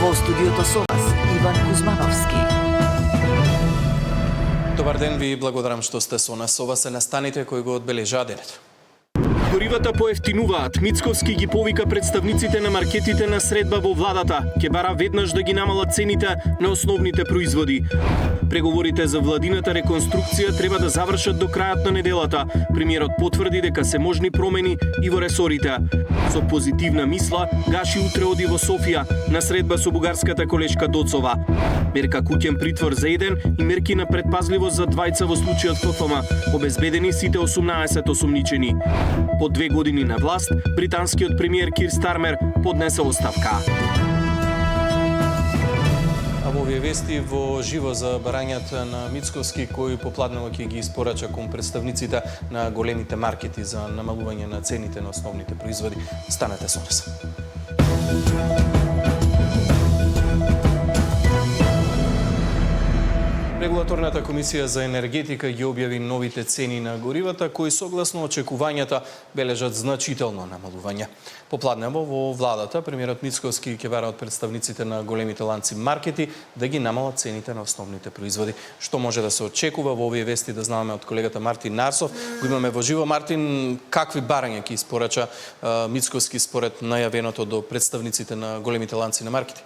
Во студиото со вас Иван Кузмановски. Добар ден, ви благодарам што сте со нас. Ова се настаните кои го одбележаа денот. Горивата поевтинуваат. Мицковски ги повика представниците на маркетите на средба во владата. Ке бара веднаш да ги намалат цените на основните производи. Преговорите за владината реконструкција треба да завршат до крајот на неделата. Премиерот потврди дека се можни промени и во ресорите. Со позитивна мисла, Гаши утре оди во Софија на средба со бугарската колешка Доцова. Мерка куќен притвор за еден и мерки на предпазливост за двајца во случајот ФФМ. Обезбедени сите 18 осумничени. По 2 години на власт, британскиот премиер Кир Стармер поднесе оставка. А во овие вести во живо за барањата на Мицковски кои попладнево ќе ги испорача кон представниците на големите маркети за намалување на цените на основните производи. Станете со нас. Регулаторната комисија за енергетика ги објави новите цени на горивата, кои согласно очекувањата бележат значително намалување. Попладнево во владата, премиерот Мицковски ќе бара од представниците на големите ланци маркети да ги намалат цените на основните производи. Што може да се очекува во овие вести да знаме од колегата Мартин Нарсов. Го имаме во живо. Мартин, какви барања ќе испорача Мицковски според најавеното до представниците на големите ланци на маркети?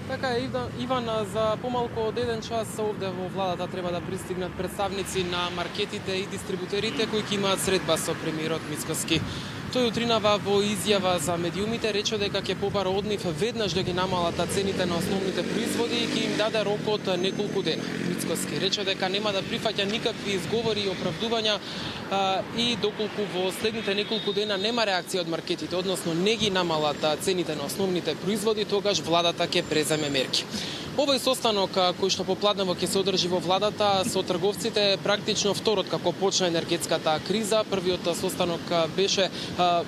Така е, Иван, за помалку од 1 час овде во владата треба да пристигнат представници на маркетите и дистрибутерите кои ќе имаат средба со премиерот Мицковски. Тој утринава во изјава за медиумите рече дека ќе побара од нив веднаш да ги намалат цените на основните производи и ќе им даде рок од неколку дена. Мицковски рече дека нема да прифаќа никакви изговори и оправдувања и доколку во следните неколку дена нема реакција од маркетите, односно не ги намалат цените на основните производи, тогаш владата ќе преземе мерки. Овој состанок кој што попладнево ќе се одржи во владата со трговците практично второт како почна енергетската криза. Првиот состанок беше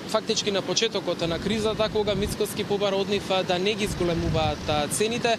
фактички на почетокот на кризата, кога Мицковски побара од нив да не ги зголемуваат цените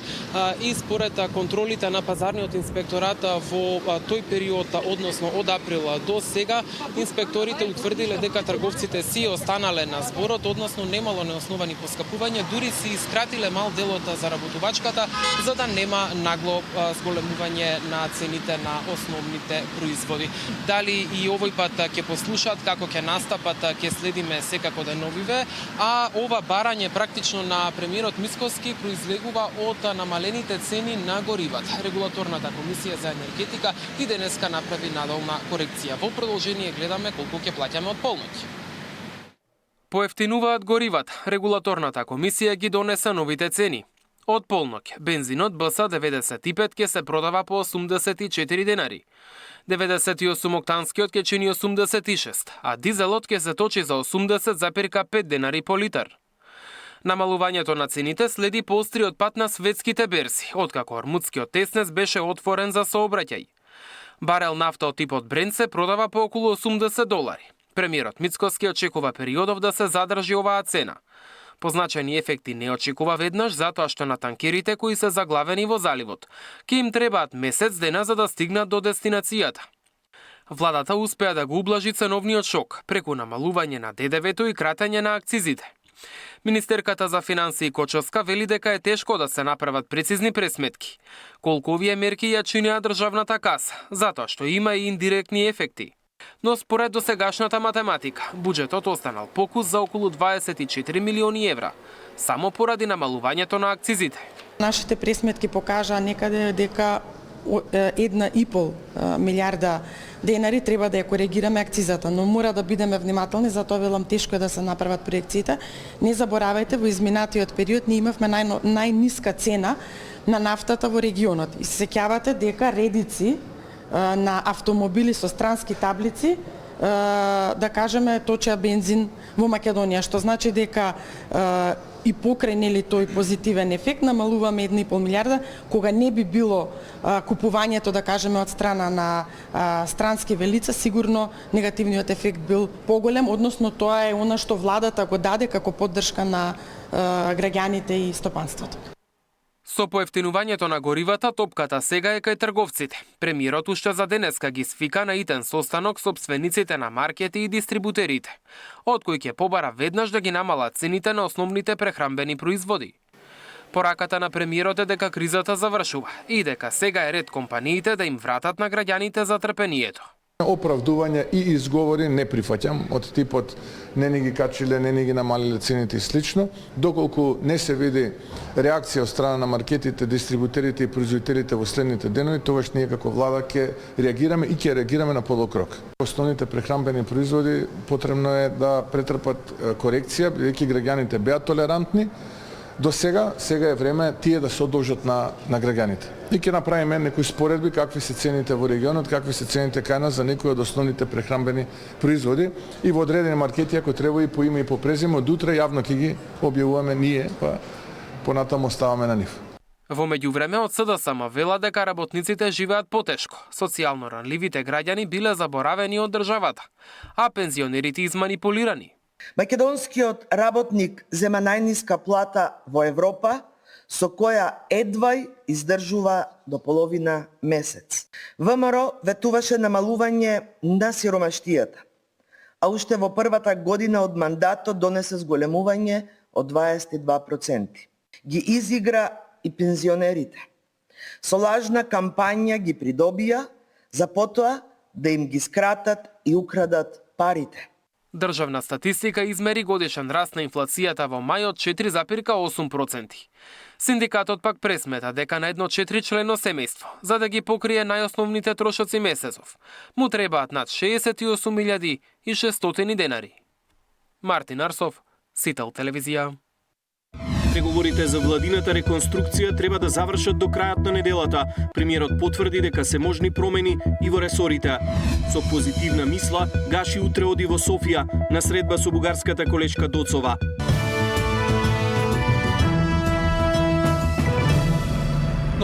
и според контролите на пазарниот инспекторат во тој период, односно од април до сега, инспекторите утврдиле дека трговците си останале на зборот, односно немало неосновани поскапувања, дури си искратиле мал дел од заработувачката за да нема нагло зголемување на цените на основните производи. Дали и овој пат ќе послушаат како ќе настапат, ќе следиме секако деновиве, а ова барање практично на премиерот Мицковски произлегува од намалените цени на горивата. Регулаторната комисија за енергетика и денеска направи надолна корекција. Во продолжение гледаме колку ќе плаќаме од полноќ. Поевтинуваат горивата. Регулаторната комисија ги донесе новите цени. Од полноќ, бензинот БС 95 ќе се продава по 84 денари. 98-октанскиот ќе чини 86, а дизелот ќе се точи за 80,5 денари по литар. Намалувањето на цените следи поостриот пат на светските берзи, откако Ормудскиот теснес беше отворен за сообраќај. Барел нафта од типот Брент се продава по околу $80. Премиерот Мицковски очекува периодов да се задржи оваа цена. Позначајни ефекти не очекува веднаш, затоа што на танкерите кои се заглавени во заливот ќе им требаат месец дена за да стигнат до дестинацијата. Владата успеа да го ублажи ценовниот шок преку намалување на ДДВ-то и кратење на акцизите. Министерката за финансии Кочовска вели дека е тешко да се направат прецизни пресметки колку овие мерки ја чинеа државната каса, затоа што има и индиректни ефекти. Но според досегашната математика, буџетот останал покус за околу 24 милиони евра, само поради намалувањето на акцизите. Нашите пресметки покажаа некаде дека 1,5 милиарда денари треба да ја коригираме акцизата, но мора да бидеме внимателни, затоа велам тешко е да се направат проекциите. Не заборавајте, во изминатиот период ние имавме најниска цена на нафтата во регионот. И се сеќавате дека редици на автомобили со странски таблици, да кажеме, точеа бензин во Македонија, што значи дека и покрај нели тој позитивен ефект намалуваме 1,5 милиарда, кога не би било купувањето, да кажеме, од страна на странски велица, сигурно негативниот ефект бил поголем, односно тоа е она што владата го даде како поддршка на граѓаните и стопанството. Со поевтинувањето на горивата, топката сега е кај трговците. Премиерот уште за денеска ги свика на итен состанок сопствениците на маркети и дистрибутерите, од кои ќе побара веднаш да ги намалат цените на основните прехранбени производи. Пораката на премиерот е дека кризата завршува и дека сега е ред компаниите да им вратат на граѓаните затрпението. Оправдувања и изговори не прифаќам од типот не ни ги качиле, не ни ги намалиле цените и слично, доколку не се види реакција од страна на маркетите, дистрибутерите и производителите во следните денови, тогаш ние како влада ќе реагираме и ќе реагираме на подолг рок. Основните прехранбени производи потребно е да претрпат корекција, бидејќи граѓаните беа толерантни. До сега е време тие да се одолжат на граѓаните. И ќе направиме некои споредби какви се цените во регионот, какви се цените кај нас за некои од основните прехранбени производи и во одредени маркети ако треба и по име и по презиме, од утре јавно ќе ги објавуваме ние, па понатаму оставаме на нив. Во меѓувреме од СДСМ вела дека работниците живеат потешко. Социјално ранливите граѓани биле заборавени од државата, а пензионерите изманипулирани. Македонскиот работник зема најниска плата во Европа, со која едвај издржува до половина месец. ВМРО ветуваше намалување на сиромаштијата, а уште во првата година од мандатот донесе зголемување од 22%. Ги изигра и пензионерите. Со лажна кампања ги придобија, за потоа да им ги скратат и украдат парите. Државна статистика измери годишен раст на инфлацијата во мај од 4,8%. Синдикатот пак пресмета дека на едно 4-члено семејство, за да ги покрие најосновните трошоци месецов, му требаат над 68.600 денари. Мартин Арсов, Сител телевизија. Преговорите за владината реконструкција треба да завршат до крајот на неделата. Премиерот потврди дека се можни промени и во ресорите. Со позитивна мисла, Гаши утре оди во Софија на средба со бугарската колешка Доцова.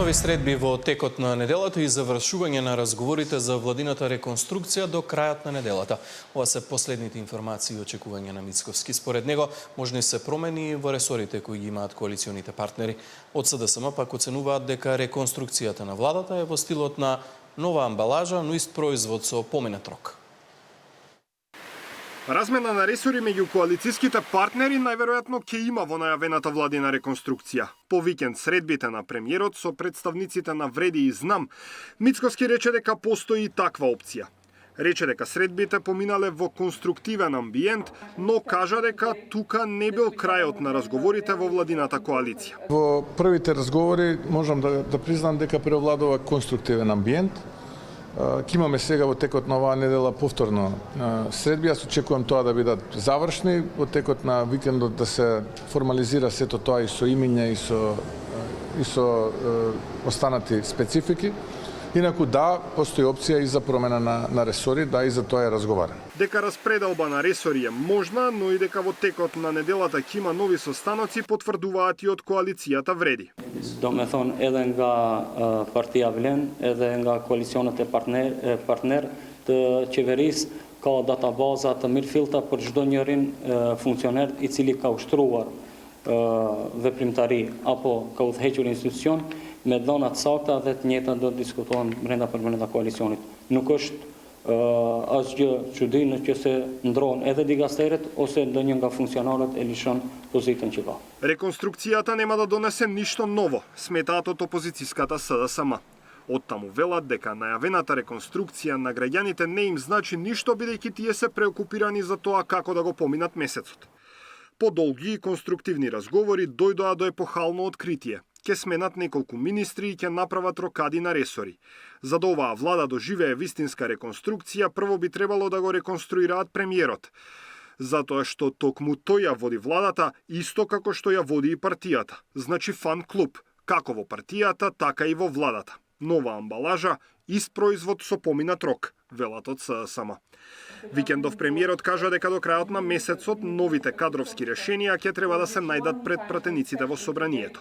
Нови средби во текот на неделата и завршување на разговорите за владината реконструкција до крајот на неделата. Ова се последните информации и очекувања на Мицковски. Според него, можни се промени во ресорите кои ги имаат коалиционите партнери. Од СДСМ пак оценуваат дека реконструкцијата на владата е во стилот на нова амбалажа, но ист производ со поминат рок. Размена на ресори меѓу коалицијските партнери најверојатно ќе има во најавената владина реконструкција. По викенд средбите на премиерот со представниците на Вреди и Знам, Мицковски рече дека постои и таква опција. Рече дека средбите поминале во конструктивен амбиент, но кажа дека тука не бил крајот на разговорите во владината коалиција. Во првите разговори можам да признам дека преовладува конструктивен амбиент. Ке имаме сега во текот на оваа недела повторно средби. Јас очекувам тоа да бидат завршни, во текот на викендот да се формализира сето тоа и со имиња и со останати специфики. Инаку да, постои опција и за промена на ресори, да, и за тоа е разговарано. Дека распределба на ресори е можна, но и дека во текот на неделата ќе има нови состаноци потврдуваат и од коалицијата Вреди. Do me thonë edhe nga partia Vlen, edhe nga koalicionet e partner të qeverisë ka databaza të mirëfillta për çdo njërin funksioner i cili ka ushtruar veprimtari apo ka udhëhequr institucion me dhëna të sakta dhe të njëjta do të diskutohen brenda koalicionit. Nuk është asgjë çudi nëse ndrohen edhe digasteret ose ndonjë nga funksionarët e lishon pozitën që ka. Реконструкцијата нема да донесе ништо ново, сметаат од опозицијската СДСМ. Оттаму велат дека најавената реконструкција на граѓаните не им значи ништо, бидејќи тие се преокупирани за тоа како да го поминат месецот. По долги и конструктивни разговори дојдоа до епохално откритие. Ке сменат неколку министри и ќе направат рокади на ресори. За да оваа влада доживее вистинска реконструкција, прво би требало да го реконструираат премиерот. Затоа што токму тој ја води владата, исто како што ја води и партијата. Значи фан клуб, како во партијата, така и во владата. Нова амбалажа, ист производ со поминат рок, велат од СДСМ. Викендов премиерот кажа дека до крајот на месецот новите кадровски решенија ќе треба да се најдат пред пратениците во собранието.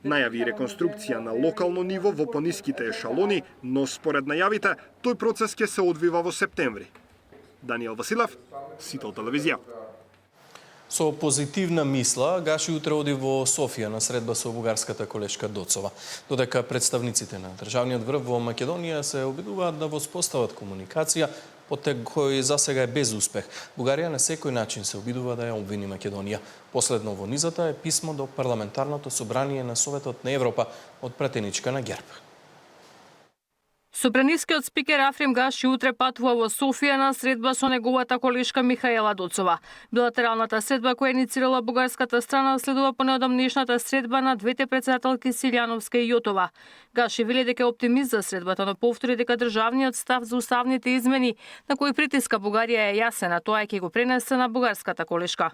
Најави реконструкција на локално ниво во пониските ешалони, но според најавите, тој процес ќе се одвива во септември. Даниел Василев, Сител телевизија. Со позитивна мисла, Гаши утре оди во Софија на средба со бугарската колешка Доцова. Додека представниците на државниот врв во Македонија се обидуваат да воспостават комуникација, потек кој засега е без успех. Бугарија на секој начин се обидува да ја обвини Македонија. Последно во низата е писмо до Парламентарното собрание на Советот на Европа од пратеничка на ГЕРБ. Собранискиот спикер Африм Гаши утре патува во Софија на средба со неговата колешка Михаела Доцова. Билатералната средба која иницирала бугарската страна следува по неодамнешната средба на двете претседателки Силјановска и Јотова. Гаши вели дека е оптимист за средбата, но повтори дека државниот став за уставните измени на кои притиска Бугарија е јасен, а тоа ќе го пренесе на бугарската колешка.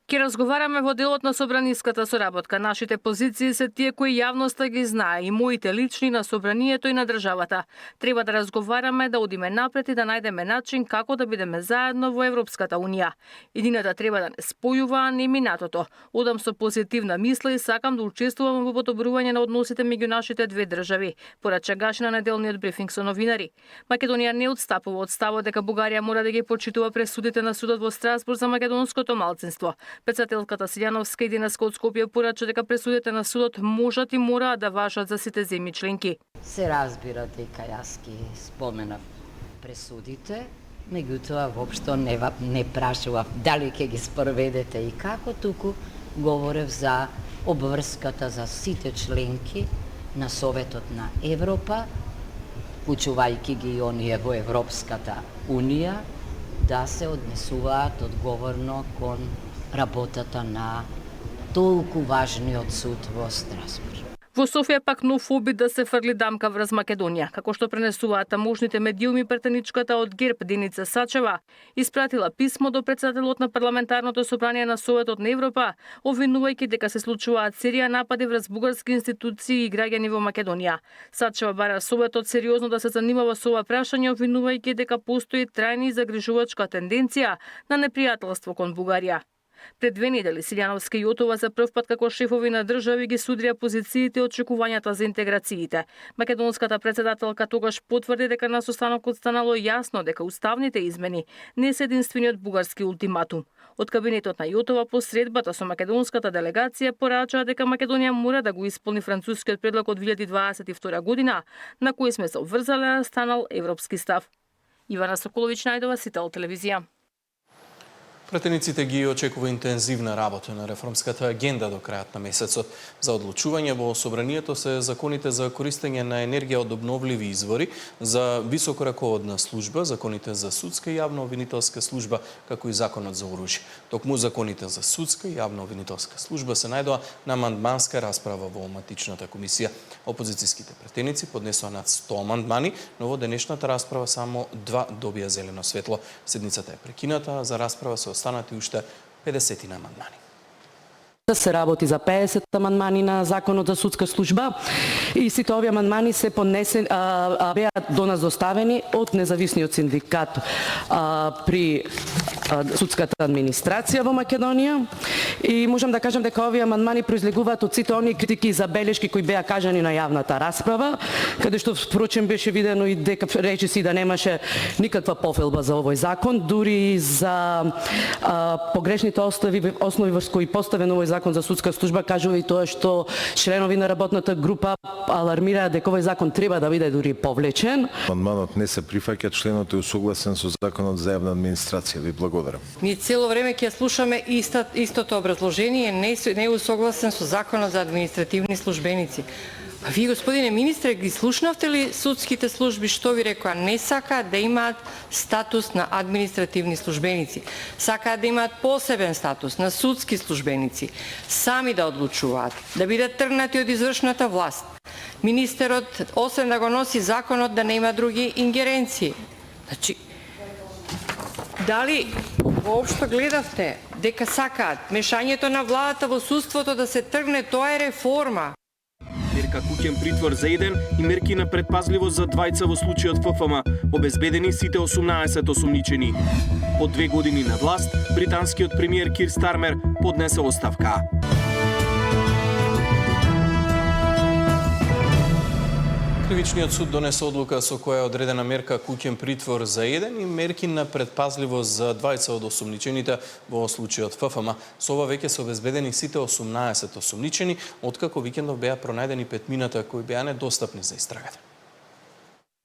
Ке разговараме во делот на собраниската соработка. Нашите позиции се тие кои јавноста ги знае, и моите лични на собранието и на државата. Треба да разговараме, да одиме напред и да најдеме начин како да бидеме заедно во Европската унија. Едината треба да не спојува, а не минатото. Одам со позитивна мисла и сакам да учествувам во подобрување на односите меѓу нашите две држави, порача Гаши на неделниот брифинг со новинари. Македонија не отстапува од ставот дека Бугарија мора да ги почитува пресудите на судот во Страсбург за македонското малцинство. Председателката Силјановска и денеска од Скопје порача дека пресудите на судот можат и мораат да важат за сите земји членки. Се разбира дека јас ги споменав пресудите, меѓутоа воопшто не прашував дали ќе ги спроведете и како, туку говорев за обврската за сите членки на Советот на Европа, вклучувајќи ги и оние во Европската унија, да се однесуваат одговорно кон работата на толку важниот суд во Страсбург. Во Софија пак нов обид да се фрли дамка врз Македонија, како што пренесуваат таможните медиуми, претеничката од ГЕРБ Деница Сачева испратила писмо до председателот на Парламентарното собрание на Советот на Европа, обвинувајќи дека се случуваат серија напади врз бугарски институции и граѓани во Македонија. Сачева бара Советот сериозно да се занимава со ова прашање, обвинувајќи дека постои трајна и загрижувачка тенденција на непријателство кон Бугарија. Пред 2 недели Силјановска и Јотова за прв пат како шефови на држави ги судрија позициите и очекувањата за интеграциите. Македонската председателка тогаш потврди дека на состанокот станало јасно дека уставните измени не се единствениот бугарски ултиматум. Од кабинетот на Јотова по средбата со македонската делегација порачаа дека Македонија мора да го исполни францускиот предлог од 2022 година, на кој сме се обврзале, а станал европски став. Ивана Соколовиќ, Најдова, Сител телевизија. Пратениците ги очекува интензивна работа на реформската агенда до крајот на месецот. За одлучување во собранието се законите за користење на енергија од обновливи извори, за високораководна служба, законите за судска и јавна обвинителска служба, како и законот за оружје. Токму законите за судска и јавна обвинителска служба се најдоа на амандманска расправа во матичната комисија. Опозицијските пратеници поднесоа над 100 амандмани, но во денешната расправа само 2 добија зелено светло. Седницата е прекината, за расправа се останати уште 50 амандмани. Да се работи за 50 амандмани на Законот за судска служба и сите овие амандмани се поднесени, беа до нас доставени од независниот синдикат при судската администрација во Македонија и можам да кажам дека овие амандмани произлегуваат од сите оние критики и забелешки кои беа кажани на јавната расправа, каде што впрочем беше видено и дека речиси да немаше никаква пофелба за овој закон, дури за погрешните основи врз кои поставен овој закон за судска служба, кажува и тоа што членови на работната група алармираат дека овој закон треба да биде дури повлечен. Амандманот не се прифаќа, членот е усогласен со законот за јавна администрација. Ви благодарам. Ние цело време ќе слушаме истото образложение, не е усогласен со законот за административни службеници. А вие, господине министре, ги слушнавте ли судските служби што ви рекоа? Не сакаат да имаат статус на административни службеници. Сакаат да имаат посебен статус на судски службеници. Сами да одлучуваат, да бидат тргнати од извршната власт. Министерот, освен да го носи законот, да не има други ингеренции. Значи, дали воопшто гледавте дека сакаат мешањето на владата во судството да се тргне, тоа е реформа. Мерка куќен притвор за еден и мерки на предпазливост за двајца во случајот ФФМ, обезбедени сите 18 осумничени. По 2 години на власт, британскиот премиер Кир Стармер поднесе оставка. Кривичниот суд донесе одлука со која е одредена мерка куќен притвор за еден и мерки на предпазливост за двајца од осумничените во случајот ФФМ. Со ова веќе се обезбедени сите 18 осумничени, откако викендов беа пронајдени петмината кои беа недостапни за истрагата.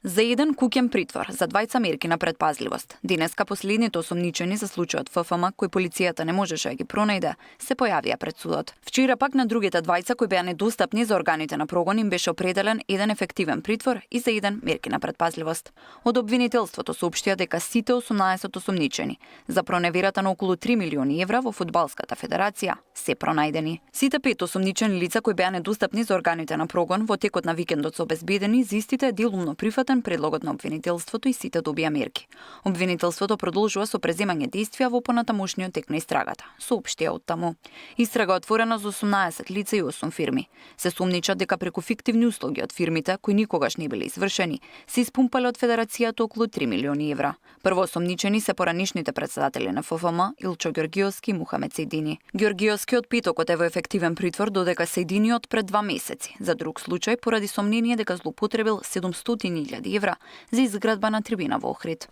За еден куќен притвор, за двајца мерки на предпазливост. Денеска последните осумничени за случајот ФФМ, кои полицијата не можеше да ги пронајде, се појавија пред судот. Вчера пак на другите двајца кои беа недостапни за органите на прогон им беше определен еден ефективен притвор и за еден мерки на предпазливост. Од обвинителството соопштија дека сите 18 осумничени за проневерата на околу 3 милиони евра во Фудбалската федерација се пронајдени. Сите 5 осумничени лица кои беа недостапни за органите на прогон во текот на викендот се обезбедени, за истите делумно прифатен предлогот на обвинителството и сите добија мерки. Обвинителството продолжува со преземање действија во понатамошниот тек на истрагата, соопштија од таму. Истрага отворена за 18 лица и 8 фирми. Се сумничат дека преку фиктивни услуги од фирмите, кои никогаш не биле извршени, се испумпале од федерацијата околу 3 милиони евра. Прво осумничени се поранишните председатели на ФФМ, Илчо Ѓоргиовски и Мухамед Сејдини. Ѓоргиовскиот питокот е во ефективен притвор, додека Сејдиниот пред 2 месеци. За друг случај, поради сомнение дека злоупотребил 700.000 евра за изградба на трибина во Охрид.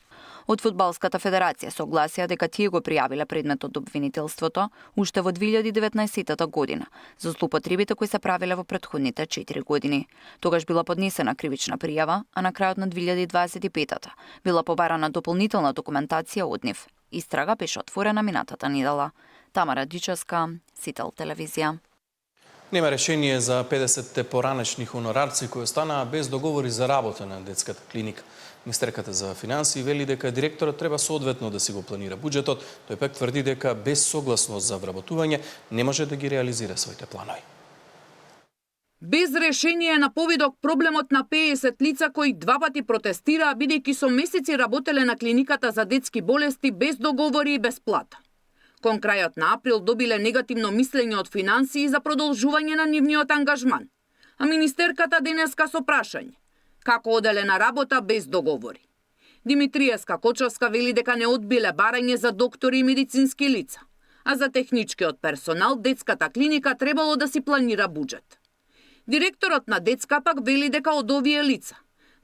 Од Фудбалската федерација согласија дека тие го пријавиле предметот обвинителството уште во 2019 година за злоупотребите кои се правиле во претходните 4 години. Тогаш била поднесена кривична пријава, а на крајот на 2025 била побарана дополнителна документација од нив. Истрага беше отворена минатата недела. Тамара Дичевска, Сител телевизија. Нема решение за 50 поранешни хонорарци кои останаа без договори за работа на детската клиника. Министерката за финансии вели дека директорот треба соодветно да си го планира буџетот, тој пак тврди дека без согласност за вработување не може да ги реализира своите планови. Без решение на повидок проблемот на 50 лица кои 2 пати протестираа бидејќи со месеци работеле на клиниката за детски болести без договори и без плата. Кон крајот на април добиле негативно мислење од финансии за продолжување на нивниот ангажман. А министерката денеска со прашање: како оделе на работа без договори? Димитриевска Кочовска вели дека не одбиле барање за доктори и медицински лица, а за техничкиот персонал детската клиника требало да си планира буџет. Директорот на детска пак вели дека од овие лица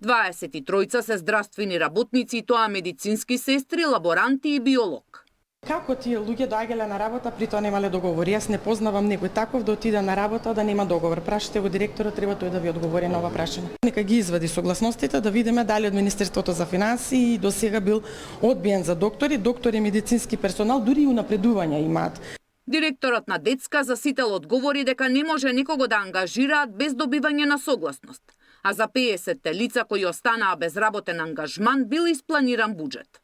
23 се здравствени работници, и тоа медицински сестри, лаборанти и биолог. Како тие луѓе доаѓале на работа, при тоа немале договори? Јас не познавам некој таков да отиде на работа да нема договор. Прашате го директорот, треба тој да ви одговори на ова прашање. Нека ги извади согласностите да видиме дали од Министерството за финансии до сега бил одбиен за доктори и медицински персонал, дури и унапредувања имаат. Директорот на детска за Сител одговори дека не може никого да ангажираат без добивање на согласност, а за 50 лица кои останаа без работен ангажман бил испланиран буџет.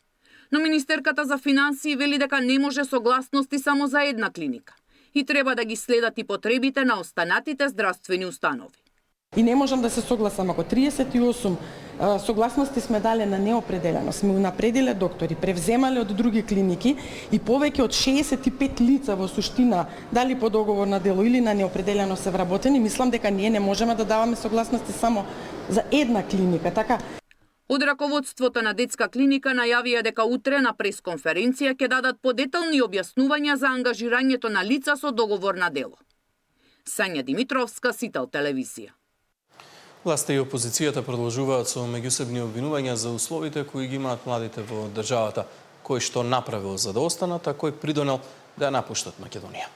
Но министерката за финансии вели дека не може согласности само за една клиника и треба да ги следат и потребите на останатите здравствени установи. И не можам да се согласам ако 38 согласности сме дале на неопределено, сме унапредиле доктори, превземале од други клиники и повеќе од 65 лица во суштина, дали по договор на дело или на неопределено се вработени, мислам дека ние не можеме да даваме согласности само за една клиника, така. Од раководството на детска клиника најавија дека утре на пресконференција ќе дадат подетални објаснувања за ангажирањето на лица со договор на дело. Сања Димитровска, Сител телевизија. Власта и опозицијата продолжуваат со меѓусебни обвинувања за условите кои ги имаат младите во државата, кој што направил за да останат, а кој придонел да ја напуштат Македонија.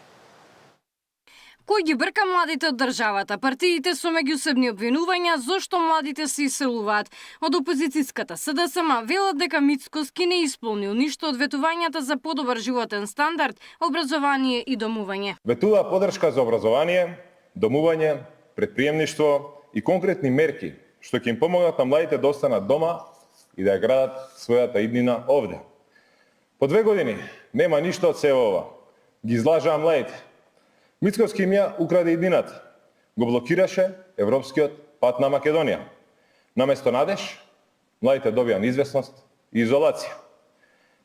Кој ги брка младите од државата? Партиите со меѓусебни обвинувања зошто младите се иселуваат. Од опозицијската СДСМ велат дека Мицкоски не исполнил ништо од ветувањата за подобар животен стандард, образование и домување. Ветува подршка за образование, домување, предприемништво и конкретни мерки што ќе им помогнат на младите да останат дома и да ја градат својата иднина овде. По 2 години нема ништо од сева ова. Ги излажаа младите. Мицкоски им ја украде иднината. Го блокираше европскиот пат на Македонија. Наместо надеж, младите добија неизвестност и изолација.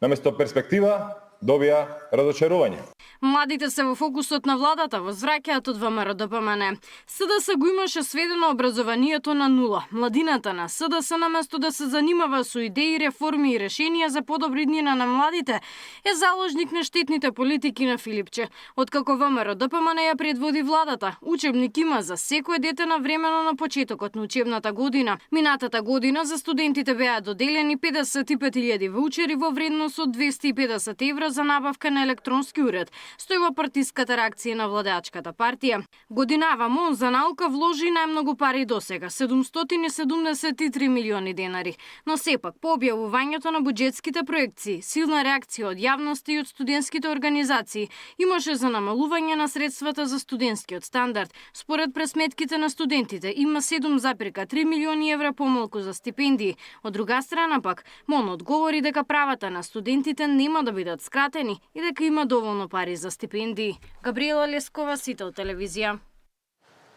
Наместо перспектива, добија разочарување. Младите се во фокусот на владата, возвраќаат од ВМРО-ДПМН. СДС го имаше сведено образованието на нула. Младината на СДС наместо да се занимава со идеи, реформи и решенија за подобри днина на младите, е заложник на штетните политики на Филипче. Откако ВМРО-ДПМН ја предводи владата, учебник има за секое дете навремено на почетокот на учебната година. Минатата година за студентите беа доделени 55.000 ваучери во вредност од 250 евра за набавка на електронски уред, стојува партиската реакција на владеачката партија. Годинава МОН за наука вложи најмногу пари досега, 773 милиони денари. Но сепак, по објавувањето на буџетските проекции, силна реакција од јавноста и од студентските организации имаше за намалување на средствата за студентскиот стандард. Според пресметките на студентите, има 7,3 милиони евра помалку за стипендии. Од друга страна пак, МОН одговори дека правата на студентите нема да бидат скратени и дека има доволно пари за стипендии. Габриела Лескова, Сител телевизија.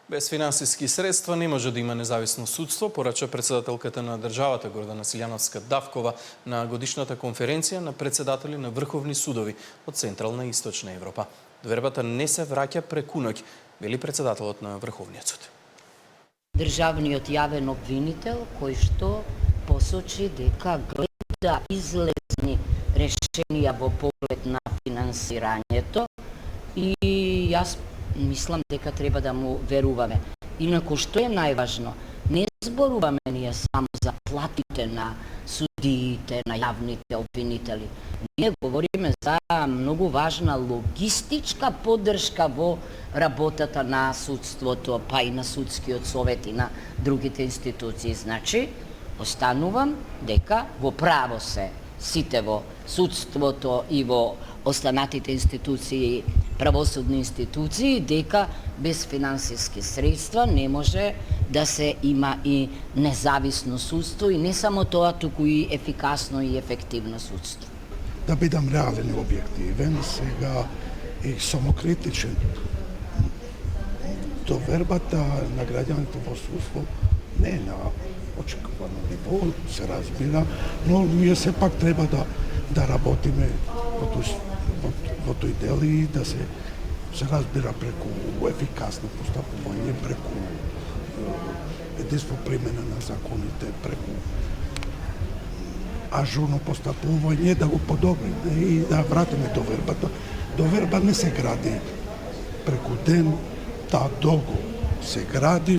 Без финансиски средства не може да има независно судство, порача председателката на државата Гордана Силјановска-Давкова на годишната конференција на председатели на врховни судови од Централна и Источна Европа. Довербата не се враќа преку ноќ, вели председателот на Врховниот суд. Државниот јавен обвинител кој што посочи дека гледа излезни решенија во поглед на финансирањето и јас мислам дека треба да му веруваме. Инаку што е најважно, не зборуваме ние само за платите на судиите, на јавните обвинители. Ние говориме за многу важна логистичка поддршка во работата на судството, па и на судскиот совет и на другите институции. Значи, останувам дека во право се сите во судството и во останатите институции, правосудни институции, дека без финансиски средства не може да се има и независно судство и не само тоа, туку и ефикасно и ефективно судство. Да бидам реален и објективен, сега и самокритичен. Довербата на граѓаните во судство не е на очекувано ниво, се разбира, но ние сепак треба да работиме во тој дел и да се разбира преку ефикасно постапување, преку единство примена на законите, преку ажурно постапување, да го подобриме и да вратиме довербата. Доверба не се гради преку ден, таа долго се гради.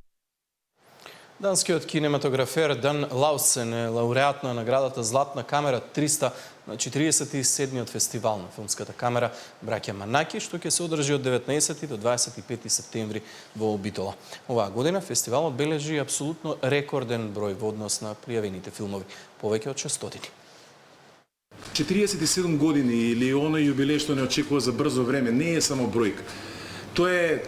Данскиот кинематографер Дан Лаусен е лауреат на наградата Златна камера 300 на 47-тиот фестивал на филмската камера Браќа Манаки, што ќе се одржи од 19 до 25 септември во Битола. Оваа година фестивалот бележи апсолутно рекорден број во однос на пријавените филмови, повеќе од 600. 47 години или оној јубилеј што не очекува за брзо време не е само бројка. Тоа е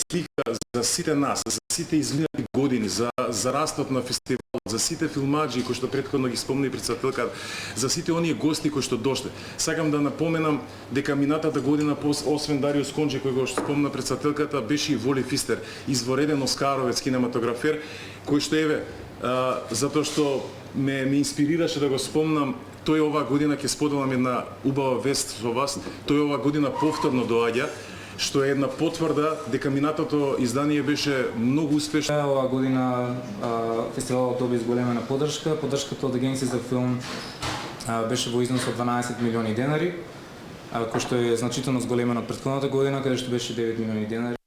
слика за сите нас, за сите изминати години, за растот на фестивалот, за сите филмаџи кои што претходно ги спомна и председателката, за сите оние гости кои што дошле. Сакам да напоменам дека минатата година освен Дарио Сконџи кој го спомна председателката, беше и Воли Фистер, извореден оскаровец кинематографер, кој што затоа што ме инспирираше да го спомнам. Тој оваа година ќе споделам една убава вест со вас. Тој оваа година повторно доаѓа, што е една потврда дека минатото издание беше многу успешно. Оваа година фестивалот доби зголемена поддршка. Поддршката од Агенција за филм беше во износ од 12 милиони денари, кој што е значително зголемено од претходната година, каде што беше 9 милиони денари.